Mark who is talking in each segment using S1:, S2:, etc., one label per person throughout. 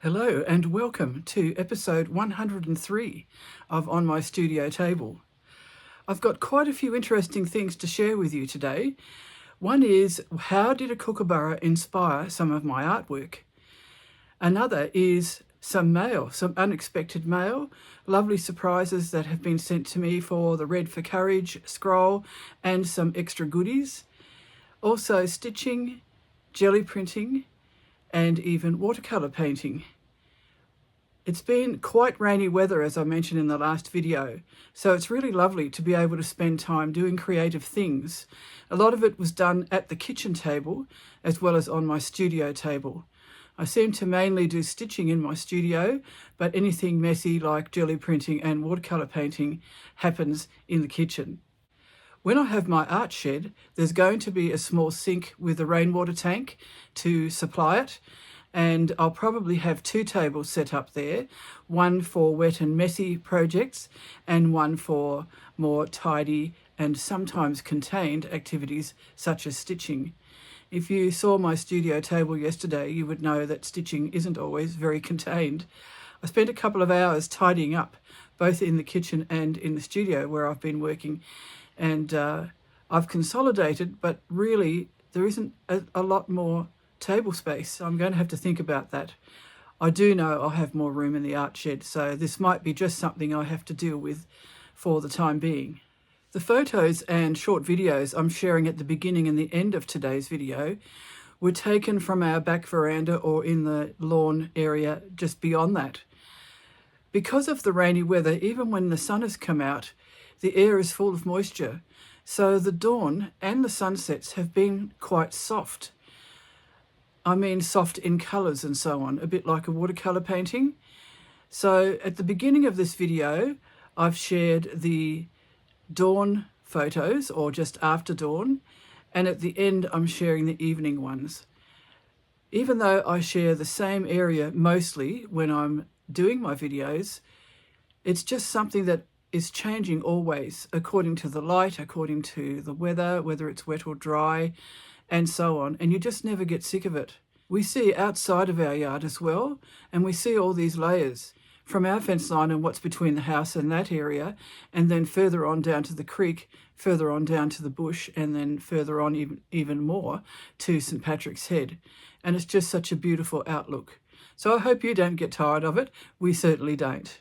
S1: Hello and welcome to episode 103 of On My Studio Table. I've got quite a few interesting things to share with you today. One is, how did a kookaburra inspire some of my artwork? Another is some unexpected mail, lovely surprises that have been sent to me for the Red for Courage scroll and some extra goodies. Also stitching, jelly printing, and even watercolour painting. It's been quite rainy weather, as I mentioned in the last video, so it's really lovely to be able to spend time doing creative things. A lot of it was done at the kitchen table as well as on my studio table. I seem to mainly do stitching in my studio, but anything messy like jelly printing and watercolour painting happens in the kitchen. When I have my art shed, there's going to be a small sink with a rainwater tank to supply it. And I'll probably have two tables set up there, one for wet and messy projects and one for more tidy and sometimes contained activities such as stitching. If you saw my studio table yesterday, you would know that stitching isn't always very contained. I spent a couple of hours tidying up, both in the kitchen and in the studio where I've been working, and I've consolidated, but really there isn't a lot more table space, so I'm going to have to think about that. I do know I'll have more room in the art shed, so this might be just something I have to deal with for the time being. The photos and short videos I'm sharing at the beginning and the end of today's video were taken from our back veranda or in the lawn area just beyond that. Because of the rainy weather, even when the sun has come out, the air is full of moisture, so the dawn and the sunsets have been quite soft. I mean soft in colours and so on, a bit like a watercolour painting. So at the beginning of this video, I've shared the dawn photos, or just after dawn, and at the end I'm sharing the evening ones. Even though I share the same area mostly when I'm doing my videos, it's just something that is changing always according to the light, according to the weather, whether it's wet or dry, and so on, and you just never get sick of it. We see outside of our yard as well, and we see all these layers from our fence line and what's between the house and that area, and then further on down to the creek, further on down to the bush, and then further on even more to St. Patrick's Head. And it's just such a beautiful outlook. So I hope you don't get tired of it. We certainly don't.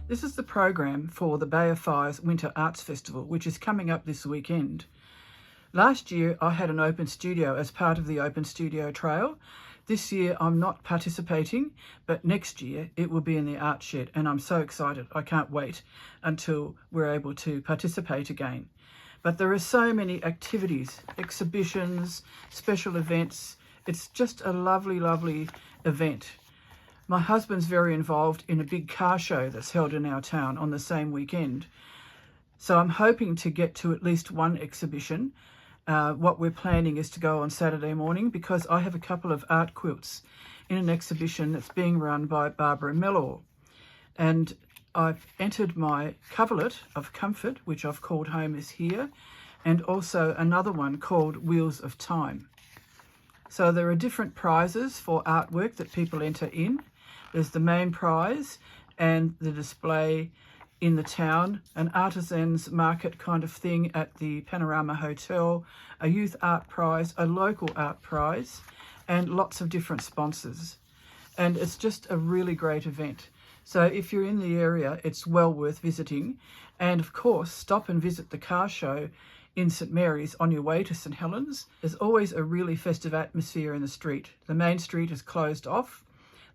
S1: This is the program for the Bay of Fires Winter Arts Festival, which is coming up this weekend. Last year I had an open studio as part of the Open Studio Trail. This year I'm not participating, but next year it will be in the art shed, and I'm so excited. I can't wait until we're able to participate again. But there are so many activities, exhibitions, special events. It's just a lovely, lovely event. My husband's very involved in a big car show that's held in our town on the same weekend. So I'm hoping to get to at least one exhibition. What we're planning is to go on Saturday morning, because I have a couple of art quilts in an exhibition that's being run by Barbara Mellor. And I've entered my coverlet of comfort, which I've called Home is Here, and also another one called Wheels of Time. So there are different prizes for artwork that people enter in. There's the main prize and the display in the town, an artisans market kind of thing at the Panorama Hotel, a youth art prize, a local art prize, and lots of different sponsors. And it's just a really great event. So if you're in the area, it's well worth visiting. And of course, stop and visit the car show in St Mary's on your way to St Helens. There's always a really festive atmosphere in the street. The main street is closed off.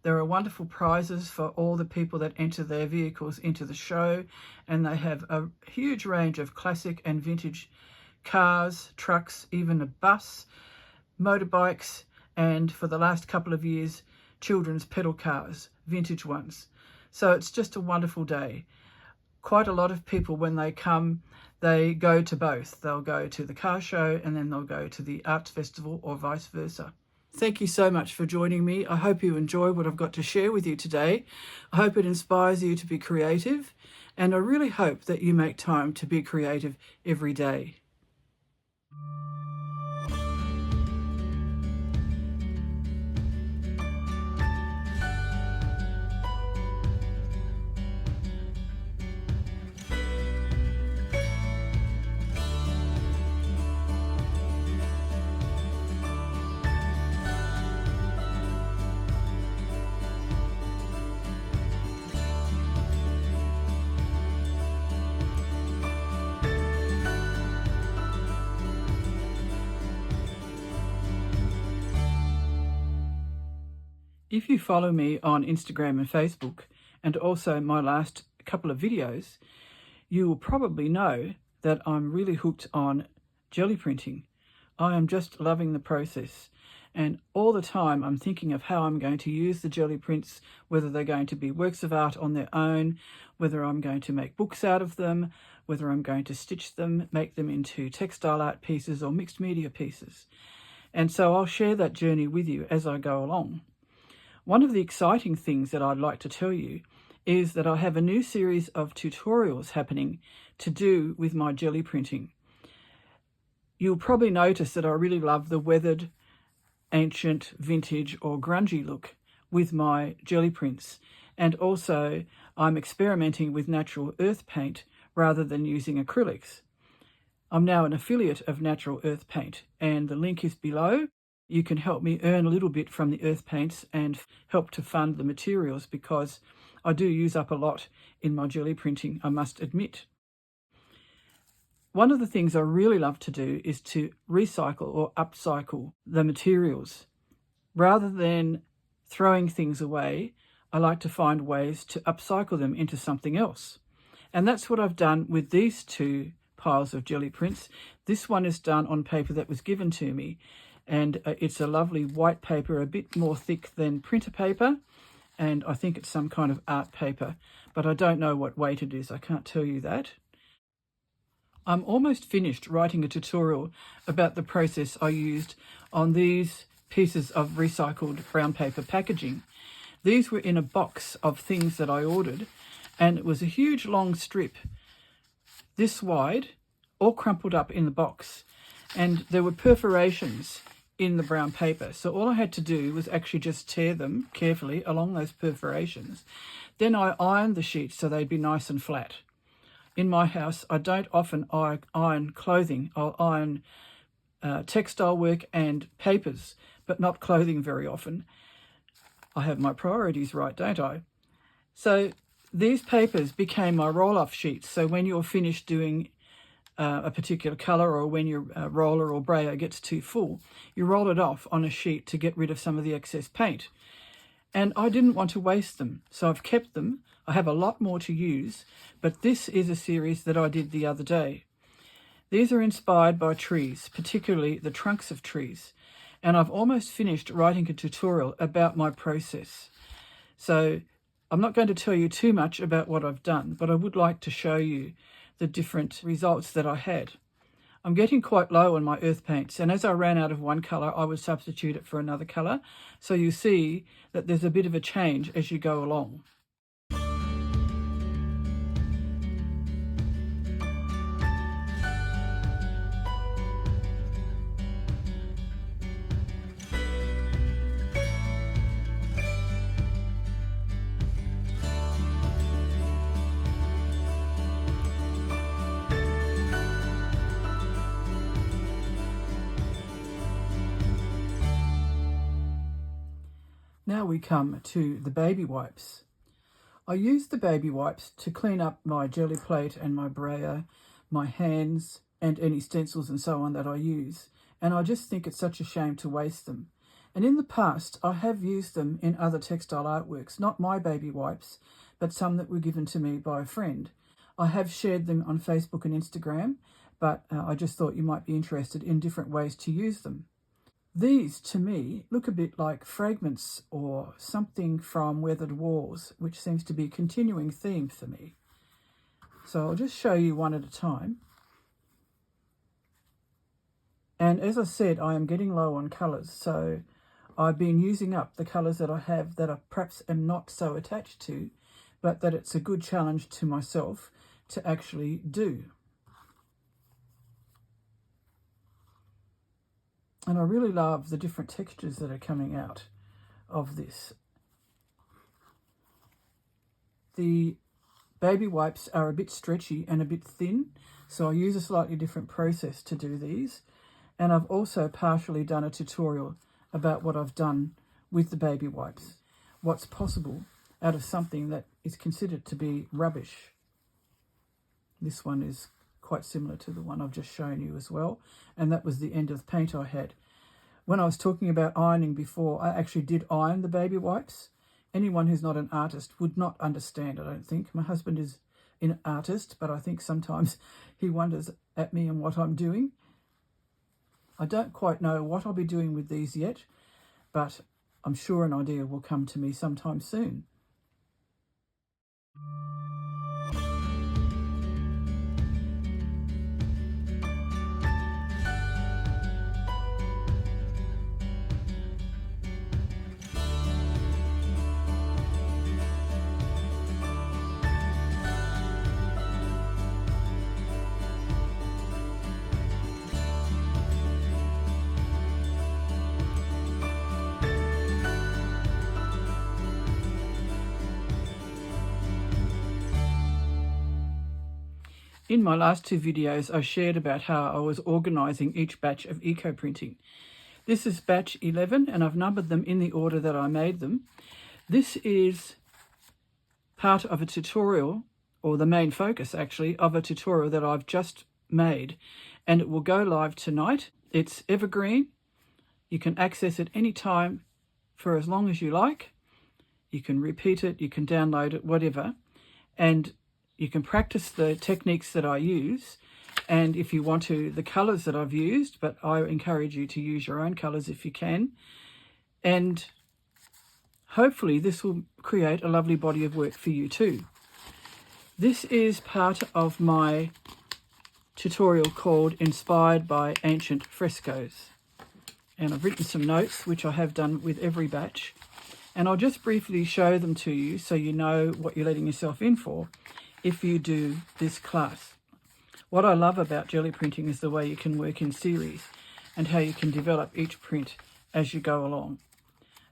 S1: There are wonderful prizes for all the people that enter their vehicles into the show, and they have a huge range of classic and vintage cars, trucks, even a bus, motorbikes, and for the last couple of years, children's pedal cars, vintage ones. So it's just a wonderful day. Quite a lot of people, when they come, they go to both. They'll go to the car show and then they'll go to the arts festival, or vice versa. Thank you so much for joining me. I hope you enjoy what I've got to share with you today. I hope it inspires you to be creative, and I really hope that you make time to be creative every day. If you follow me on Instagram and Facebook, and also my last couple of videos, you will probably know that I'm really hooked on jelly printing. I am just loving the process, and all the time I'm thinking of how I'm going to use the jelly prints, whether they're going to be works of art on their own, whether I'm going to make books out of them, whether I'm going to stitch them, make them into textile art pieces or mixed media pieces. And so I'll share that journey with you as I go along. One of the exciting things that I'd like to tell you is that I have a new series of tutorials happening to do with my jelly printing. You'll probably notice that I really love the weathered, ancient, vintage or grungy look with my jelly prints. And also I'm experimenting with natural earth paint rather than using acrylics. I'm now an affiliate of Natural Earth Paint, and the link is below. You can help me earn a little bit from the earth paints and help to fund the materials, because I do use up a lot in my jelly printing, I must admit. One of the things I really love to do is to recycle or upcycle the materials. Rather than throwing things away, I like to find ways to upcycle them into something else. And that's what I've done with these two piles of jelly prints. This one is done on paper that was given to me, and it's a lovely white paper, a bit more thick than printer paper, and I think it's some kind of art paper, but I don't know what weight it is. I can't tell you that. I'm almost finished writing a tutorial about the process I used on these pieces of recycled brown paper packaging. These were in a box of things that I ordered, and it was a huge long strip this wide, all crumpled up in the box, and there were perforations in the brown paper. So all I had to do was actually just tear them carefully along those perforations. Then I ironed the sheets so they'd be nice and flat. In my house, I don't often iron clothing. I'll iron textile work and papers, but not clothing very often. I have my priorities right, don't I? So these papers became my roll-off sheets. So when you're finished doing a particular colour, or when your roller or brayer gets too full, you roll it off on a sheet to get rid of some of the excess paint. And I didn't want to waste them, so I've kept them. I have a lot more to use, but this is a series that I did the other day. These are inspired by trees, particularly the trunks of trees, and I've almost finished writing a tutorial about my process. So I'm not going to tell you too much about what I've done, but I would like to show you the different results that I had. I'm getting quite low on my earth paints, and as I ran out of one colour, I would substitute it for another colour. So you see that there's a bit of a change as you go along. Now we come to the baby wipes. I use the baby wipes to clean up my jelly plate and my brayer, my hands, and any stencils and so on that I use. And I just think it's such a shame to waste them. And in the past, I have used them in other textile artworks, not my baby wipes, but some that were given to me by a friend. I have shared them on Facebook and Instagram, but I just thought you might be interested in different ways to use them. These, to me, look a bit like fragments or something from Weathered Walls, which seems to be a continuing theme for me. So I'll just show you one at a time. And as I said, I am getting low on colours, so I've been using up the colours that I have that I perhaps am not so attached to, but that it's a good challenge to myself to actually do. And I really love the different textures that are coming out of this. The baby wipes are a bit stretchy and a bit thin, so I use a slightly different process to do these. And I've also partially done a tutorial about what I've done with the baby wipes, what's possible out of something that is considered to be rubbish. This one is quite similar to the one I've just shown you as well, and that was the end of paint I had. When I was talking about ironing before, I actually did iron the baby wipes. Anyone who's not an artist would not understand, I don't think. My husband is an artist, but I think sometimes he wonders at me and what I'm doing. I don't quite know what I'll be doing with these yet, but I'm sure an idea will come to me sometime soon. In my last two videos, I shared about how I was organising each batch of eco-printing. This is batch 11, and I've numbered them in the order that I made them. This is part of a tutorial, or the main focus actually, of a tutorial that I've just made, and it will go live tonight. It's evergreen. You can access it anytime for as long as you like. You can repeat it, you can download it, whatever. And you can practice the techniques that I use, and if you want to, the colours that I've used, but I encourage you to use your own colours if you can. And hopefully this will create a lovely body of work for you too. This is part of my tutorial called Inspired by Ancient Frescoes. And I've written some notes, which I have done with every batch. And I'll just briefly show them to you so you know what you're letting yourself in for if you do this class. What I love about gelli printing is the way you can work in series and how you can develop each print as you go along.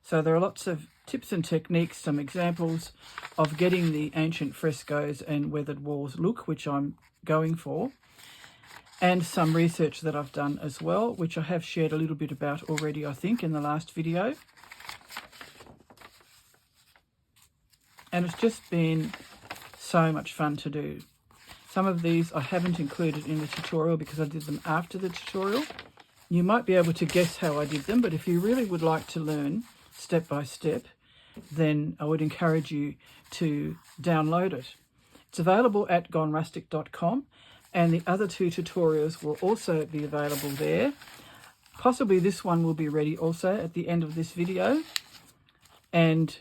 S1: So there are lots of tips and techniques, some examples of getting the Ancient Frescoes and Weathered Walls look, which I'm going for, and some research that I've done as well, which I have shared a little bit about already, I think, in the last video. And it's just been so much fun to do. Some of these I haven't included in the tutorial because I did them after the tutorial. You might be able to guess how I did them, but if you really would like to learn step by step, then I would encourage you to download it. It's available at gonerustic.com, and the other two tutorials will also be available there. Possibly this one will be ready also at the end of this video, and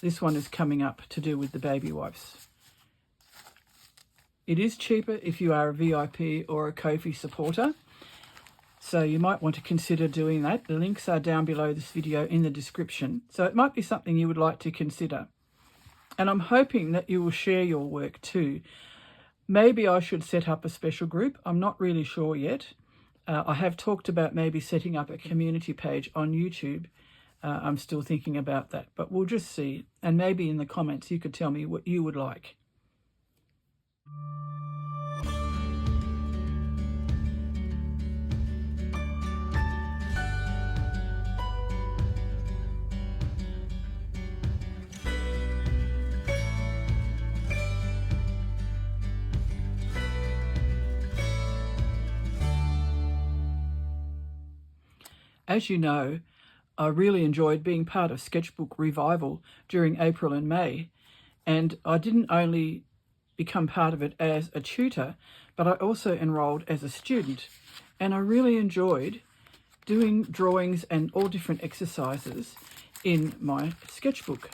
S1: this one is coming up to do with the baby wipes. It is cheaper if you are a VIP or a Ko-fi supporter, so you might want to consider doing that. The links are down below this video in the description, so it might be something you would like to consider. And I'm hoping that you will share your work too. Maybe I should set up a special group. I'm not really sure yet. I have talked about maybe setting up a community page on YouTube. I'm still thinking about that, but we'll just see. And maybe in the comments you could tell me what you would like. As you know, I really enjoyed being part of Sketchbook Revival during April and May, and I didn't only become part of it as a tutor, but I also enrolled as a student, and I really enjoyed doing drawings and all different exercises in my sketchbook.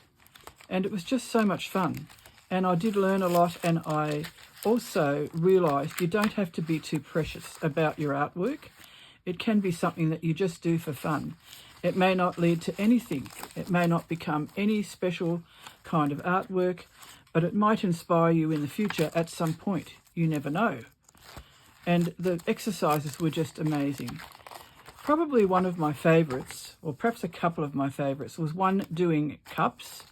S1: And it was just so much fun. And I did learn a lot, and I also realised you don't have to be too precious about your artwork. It can be something that you just do for fun. It may not lead to anything. It may not become any special kind of artwork, but it might inspire you in the future at some point. You never know. And the exercises were just amazing. Probably one of my favourites, or perhaps a couple of my favourites, was one doing cups,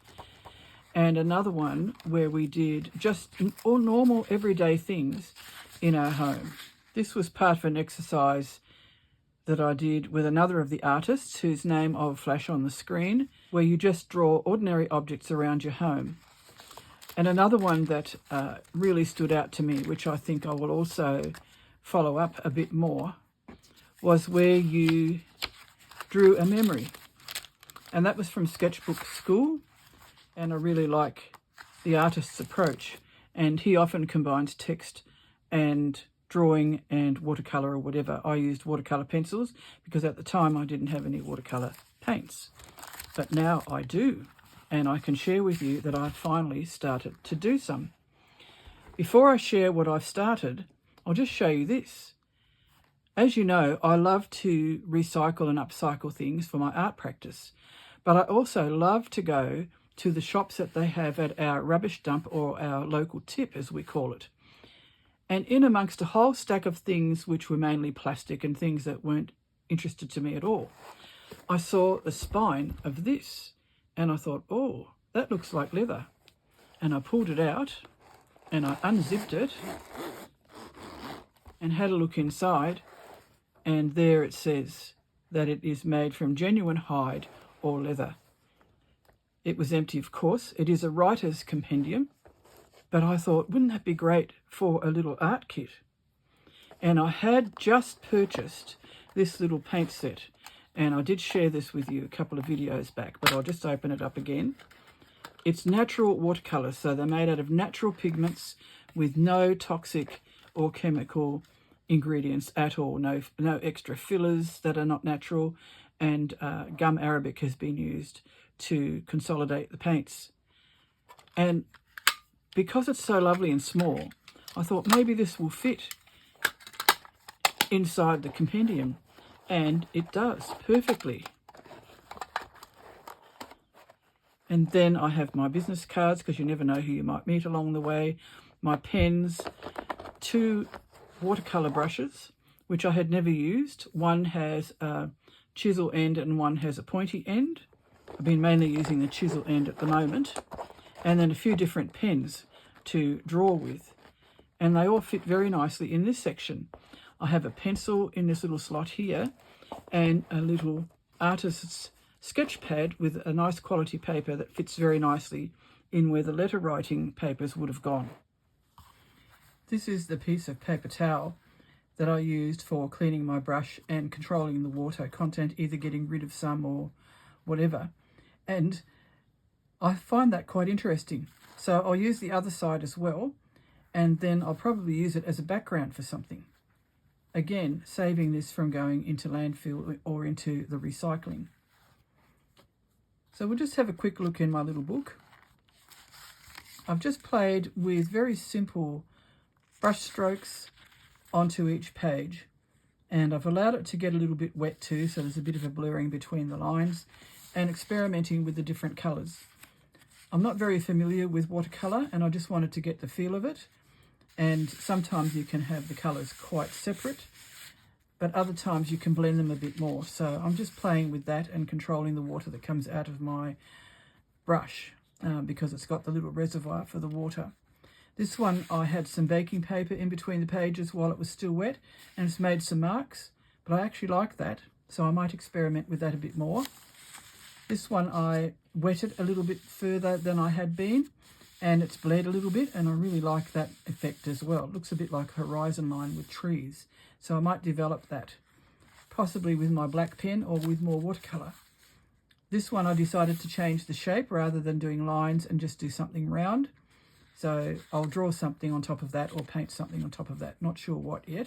S1: and another one where we did just all normal everyday things in our home. This was part of an exercise that I did with another of the artists whose name I'll flash on the screen, where you just draw ordinary objects around your home. And another one that really stood out to me, which I think I will also follow up a bit more, was where you drew a memory. And that was from Sketchbook School. And I really like the artist's approach. And he often combines text and drawing and watercolour or whatever. I used watercolour pencils because at the time I didn't have any watercolour paints. But now I do. And I can share with you that I've finally started to do some. Before I share what I've started, I'll just show you this. As you know, I love to recycle and upcycle things for my art practice. But I also love to go to the shops that they have at our rubbish dump, or our local tip as we call it. And in amongst a whole stack of things which were mainly plastic and things that weren't interested to me at all, I saw the spine of this and I thought, oh, that looks like leather. And I pulled it out and I unzipped it and had a look inside, and there it says that it is made from genuine hide or leather. It was empty, of course. It is a writer's compendium, but I thought, wouldn't that be great for a little art kit? And I had just purchased this little paint set, and I did share this with you a couple of videos back, but I'll just open it up again. It's natural watercolours, so they're made out of natural pigments with no toxic or chemical ingredients at all, no extra fillers that are not natural, and gum arabic has been used to consolidate the paints. And because it's so lovely and small, I thought maybe this will fit inside the compendium, and it does perfectly. And then I have my business cards, because you never know who you might meet along the way, my pens, 2 watercolour brushes, which I had never used. One has a chisel end and one has a pointy end. I've been mainly using the chisel end at the moment. And then a few different pens to draw with. And they all fit very nicely in this section. I have a pencil in this little slot here and a little artist's sketch pad with a nice quality paper that fits very nicely in where the letter writing papers would have gone. This is the piece of paper towel that I used for cleaning my brush and controlling the water content, either getting rid of some or whatever. And I find that quite interesting. So I'll use the other side as well, and then I'll probably use it as a background for something. Again, saving this from going into landfill or into the recycling. So we'll just have a quick look in my little book. I've just played with very simple brush strokes onto each page, and I've allowed it to get a little bit wet too, so there's a bit of a blurring between the lines, and experimenting with the different colours. I'm not very familiar with watercolour, and I just wanted to get the feel of it. And sometimes you can have the colours quite separate, but other times you can blend them a bit more. So I'm just playing with that and controlling the water that comes out of my brush because it's got the little reservoir for the water. This one, I had some baking paper in between the pages while it was still wet, and it's made some marks, but I actually like that, so I might experiment with that a bit more. This one I wetted a little bit further than I had been, and it's bled a little bit, and I really like that effect as well. It looks a bit like a horizon line with trees, so I might develop that, possibly with my black pen or with more watercolour. This one I decided to change the shape rather than doing lines and just do something round. So I'll draw something on top of that or paint something on top of that, not sure what yet.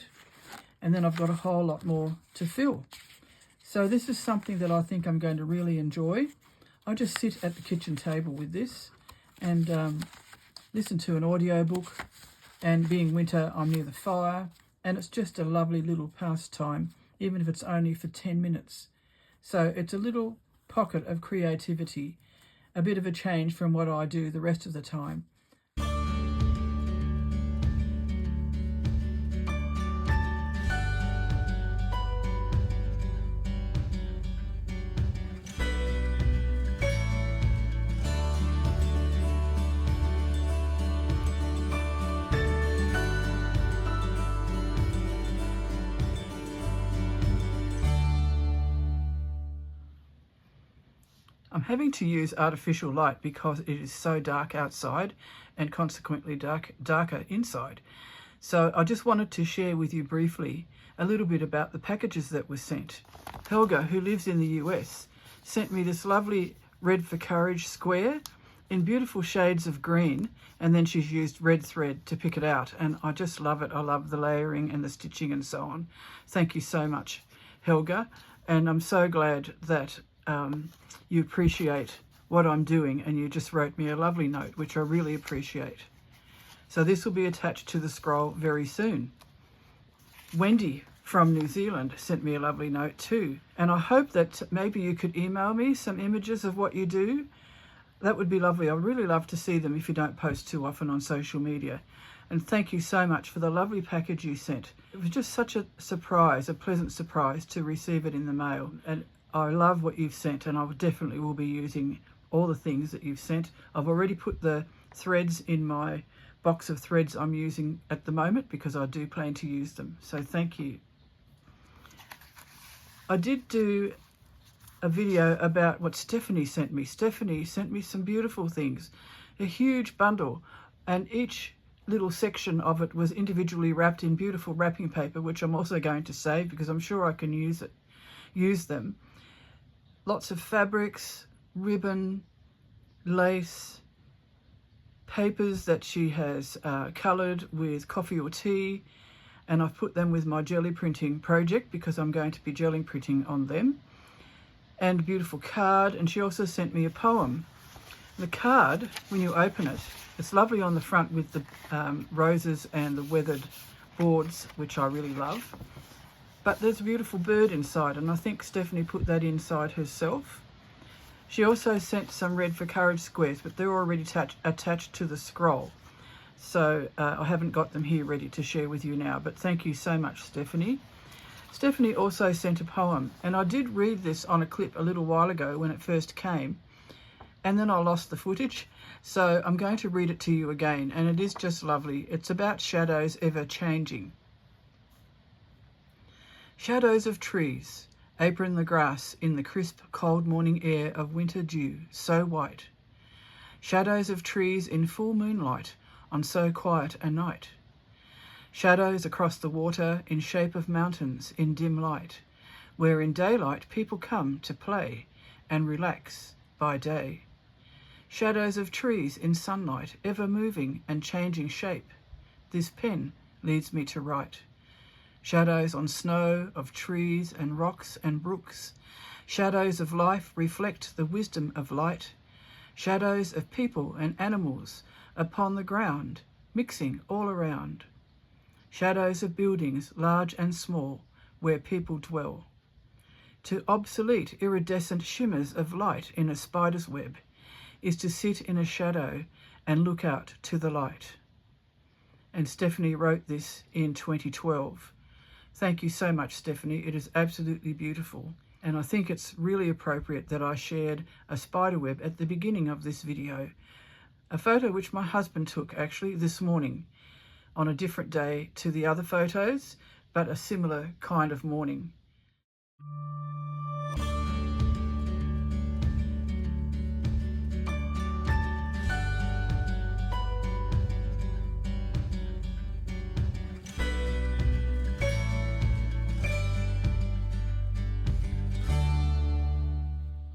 S1: And then I've got a whole lot more to fill. So this is something that I think I'm going to really enjoy. I just sit at the kitchen table with this and listen to an audiobook, and being winter, I'm near the fire, and it's just a lovely little pastime, even if it's only for 10 minutes. So it's a little pocket of creativity, a bit of a change from what I do the rest of the time. I'm having to use artificial light because it is so dark outside and consequently darker inside. So I just wanted to share with you briefly a little bit about the packages that were sent. Helga, who lives in the US, sent me this lovely Red for Courage square in beautiful shades of green, and then she's used red thread to pick it out, and I just love it. I love the layering and the stitching and so on. Thank you so much, Helga, and I'm so glad that you appreciate what I'm doing, and you just wrote me a lovely note, which I really appreciate. So this will be attached to the scroll very soon. Wendy from New Zealand sent me a lovely note too, and I hope that maybe you could email me some images of what you do. That would be lovely. I'd really love to see them if you don't post too often on social media. And thank you so much for the lovely package you sent. It was just such a surprise, a pleasant surprise to receive it in the mail. And I love what you've sent, and I definitely will be using all the things that you've sent. I've already put the threads in my box of threads I'm using at the moment because I do plan to use them. So thank you. I did do a video about what Stephanie sent me. Stephanie sent me some beautiful things, a huge bundle, and each little section of it was individually wrapped in beautiful wrapping paper, which I'm also going to save because I'm sure I can use them. Lots of fabrics, ribbon, lace, papers that she has coloured with coffee or tea, and I've put them with my jelly printing project because I'm going to be jelly printing on them, and a beautiful card. And she also sent me a poem. The card, when you open it, it's lovely on the front with the roses and the weathered boards, which I really love. But there's a beautiful bird inside, and I think Stephanie put that inside herself. She also sent some Red for Courage squares, but they're already attached to the scroll. So I haven't got them here ready to share with you now, but thank you so much, Stephanie. Stephanie also sent a poem, and I did read this on a clip a little while ago when it first came, and then I lost the footage. So I'm going to read it to you again, and it is just lovely. It's about shadows ever changing. Shadows of trees apron the grass in the crisp, cold morning air of winter dew, so white. Shadows of trees in full moonlight on so quiet a night. Shadows across the water in shape of mountains in dim light, where in daylight people come to play and relax by day. Shadows of trees in sunlight, ever moving and changing shape. This pen leads me to write. Shadows on snow of trees and rocks and brooks. Shadows of life reflect the wisdom of light. Shadows of people and animals upon the ground, mixing all around. Shadows of buildings large and small, where people dwell. To obsolete iridescent shimmers of light in a spider's web is to sit in a shadow and look out to the light. And Stephanie wrote this in 2012. Thank you so much, Stephanie. It is absolutely beautiful. And I think it's really appropriate that I shared a spider web at the beginning of this video. A photo which my husband took actually this morning on a different day to the other photos, but a similar kind of morning.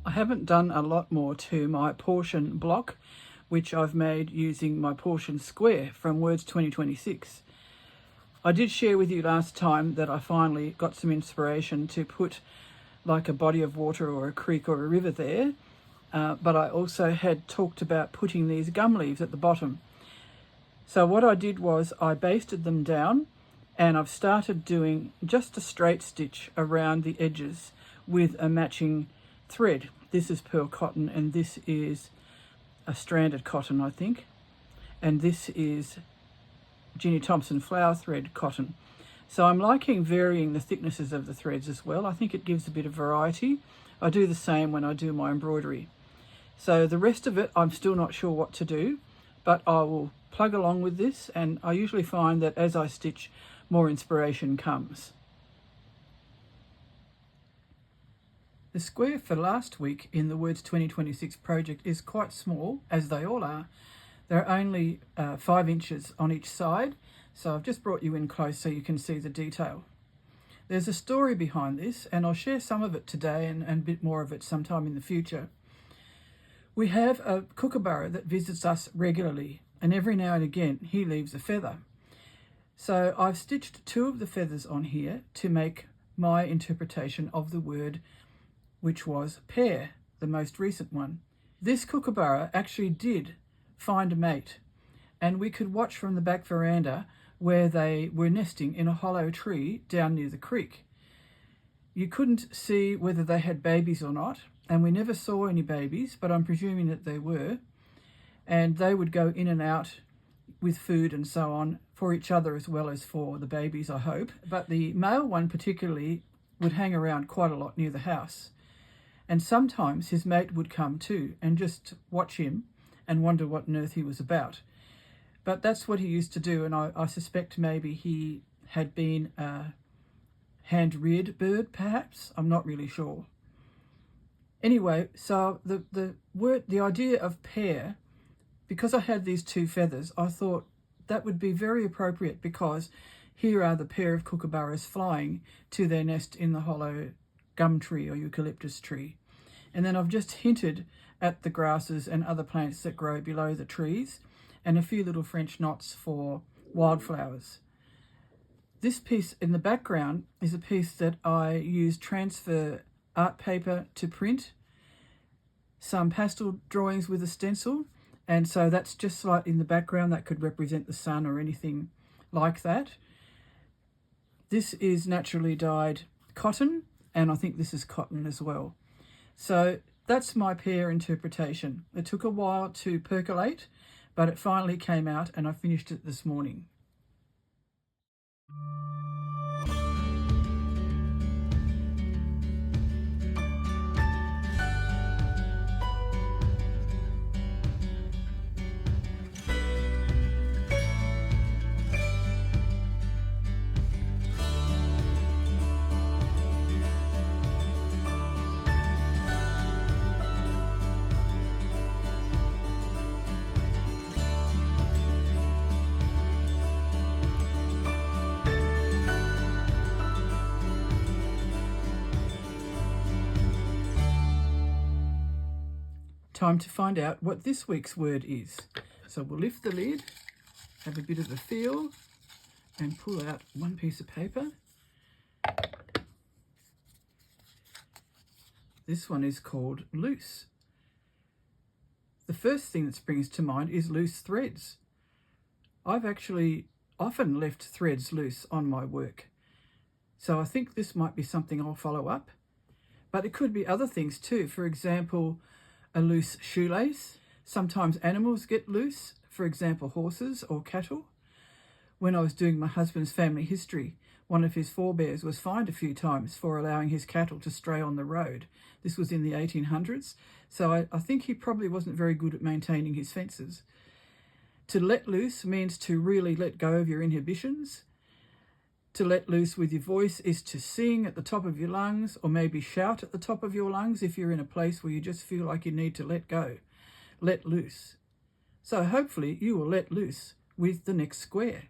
S1: I haven't done a lot more to my portion block, which I've made using my portion square from Words 2026. I did share with you last time that I finally got some inspiration to put like a body of water or a creek or a river there. But I also had talked about putting these gum leaves at the bottom. So what I did was I basted them down, and I've started doing just a straight stitch around the edges with a matching thread. This is pearl cotton, and this is a stranded cotton, I think. And this is Ginny Thompson flower thread cotton. So I'm liking varying the thicknesses of the threads as well. I think it gives a bit of variety. I do the same when I do my embroidery. So the rest of it, I'm still not sure what to do, but I will plug along with this, and I usually find that as I stitch, more inspiration comes. The square for last week in the Words 2026 project is quite small, as they all are. They're only 5 inches on each side, so I've just brought you in close so you can see the detail. There's a story behind this, and I'll share some of it today and a bit more of it sometime in the future. We have a kookaburra that visits us regularly, and every now and again he leaves a feather. So I've stitched 2 of the feathers on here to make my interpretation of the word, which was pair, the most recent one. This kookaburra actually did find a mate, and we could watch from the back veranda where they were nesting in a hollow tree down near the creek. You couldn't see whether they had babies or not, and we never saw any babies, but I'm presuming that they were, and they would go in and out with food and so on for each other as well as for the babies, I hope. But the male one particularly would hang around quite a lot near the house, and sometimes his mate would come too and just watch him and wonder what on earth he was about. But that's what he used to do, and I suspect maybe he had been a hand-reared bird, perhaps. I'm not really sure. Anyway, so the idea of pair, because I had these 2 feathers, I thought that would be very appropriate, because here are the pair of kookaburras flying to their nest in the hollow gum tree or eucalyptus tree. And then I've just hinted at the grasses and other plants that grow below the trees, and a few little French knots for wildflowers. This piece in the background is a piece that I used transfer art paper to print some pastel drawings with a stencil, and so that's just slightly in the background. That could represent the sun or anything like that. This is naturally dyed cotton, and I think this is cotton as well. So that's my pair interpretation. It took a while to percolate, but it finally came out, and I finished it this morning. Time to find out what this week's word is. So we'll lift the lid, have a bit of a feel, and pull out one piece of paper. This one is called loose. The first thing that springs to mind is loose threads. I've actually often left threads loose on my work, so I think this might be something I'll follow up. But it could be other things too. For example, a loose shoelace. Sometimes animals get loose, for example horses or cattle. When I was doing my husband's family history, one of his forebears was fined a few times for allowing his cattle to stray on the road. This was in the 1800s, so I think he probably wasn't very good at maintaining his fences. To let loose means to really let go of your inhibitions. To let loose with your voice is to sing at the top of your lungs, or maybe shout at the top of your lungs if you're in a place where you just feel like you need to let go. Let loose. So hopefully you will let loose with the next square.